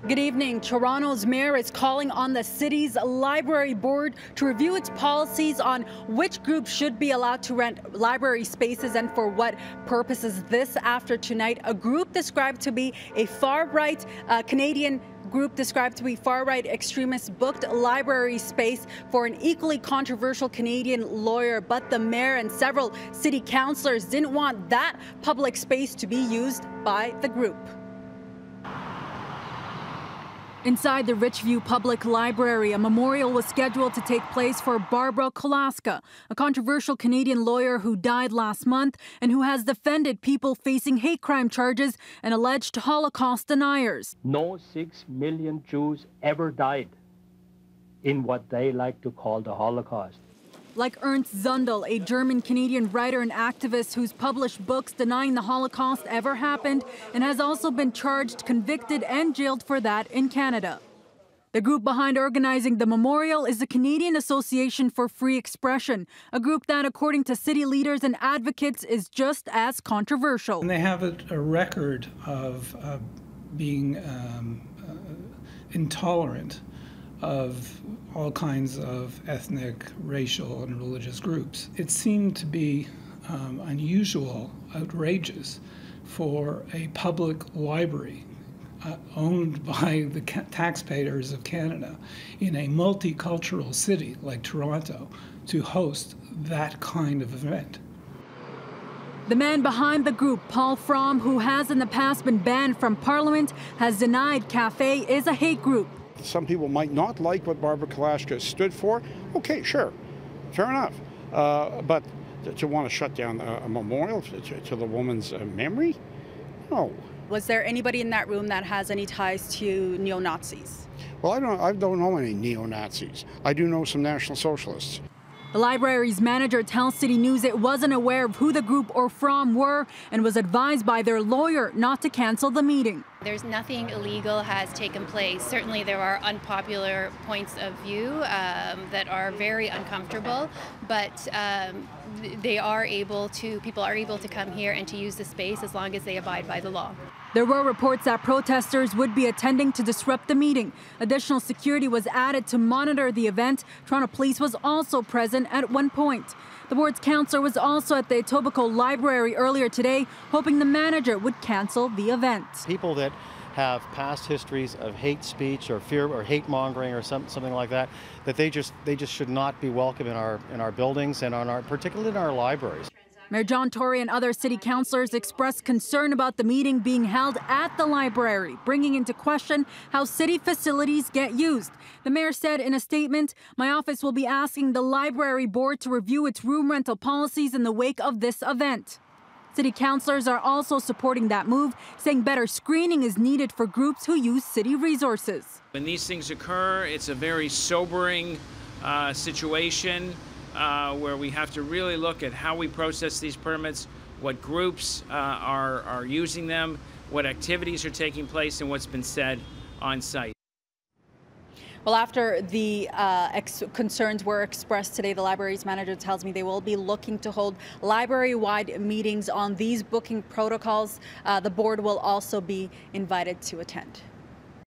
Good evening. Toronto's mayor is calling on the city's library board to review its policies on which groups should be allowed to rent library spaces and for what purposes. This after tonight, a group described to be a far-right Canadian group described to be far-right extremists booked library space for an equally controversial Canadian lawyer, but the mayor and several city councillors didn't want that public space to be used by the group. Inside the Richview Public Library, a memorial was scheduled to take place for Barbara Kolaska, a controversial Canadian lawyer who died last month and who has defended people facing hate crime charges and alleged Holocaust deniers. No 6 million Jews ever died in what they like to call the Holocaust. Like Ernst Zundel, a German-Canadian writer and activist who's published books denying the Holocaust ever happened and has also been charged, convicted and jailed for that in Canada. The group behind organizing the memorial is the Canadian Association for Free Expression, a group that, according to city leaders and advocates, is just as controversial. And they have a record of being intolerant of all kinds of ethnic, racial, and religious groups. It seemed to be unusual, outrageous for a public library owned by the taxpayers of Canada in a multicultural city like Toronto to host that kind of event. The man behind the group, Paul Fromm, who has in the past been banned from Parliament, has denied Cafe is a hate group. Some people might not like what Barbara Kolaska stood for. Okay, sure, fair enough. But to want to shut down a memorial to the woman's memory? No. Was there anybody in that room that has any ties to neo-Nazis? Well, I don't know any neo-Nazis. I do know some National Socialists. The library's manager tells City News it wasn't aware of who the group or Fromm were and was advised by their lawyer not to cancel the meeting. There's nothing illegal has taken place. Certainly there are unpopular points of view that are very uncomfortable, but people are able to come here and to use the space as long as they abide by the law. There were reports that protesters would be attending to disrupt the meeting. Additional security was added to monitor the event. Toronto Police was also present at one point. The board's councillor was also at the Etobicoke Library earlier today, hoping the manager would cancel the event. People that have past histories of hate speech or fear or hate mongering or something like that, that they just should not be welcome in our buildings and particularly in our libraries. Mayor John Tory and other city councillors expressed concern about the meeting being held at the library, bringing into question how city facilities get used. The mayor said in a statement, "My office will be asking the library board to review its room rental policies in the wake of this event." City councillors are also supporting that move, saying better screening is needed for groups who use city resources. When these things occur, it's a very sobering situation. Where we have to really look at how we process these permits, what groups are using them, what activities are taking place, and what's been said on site. Well, after the concerns were expressed today, the library's manager tells me they will be looking to hold library-wide meetings on these booking protocols. The board will also be invited to attend.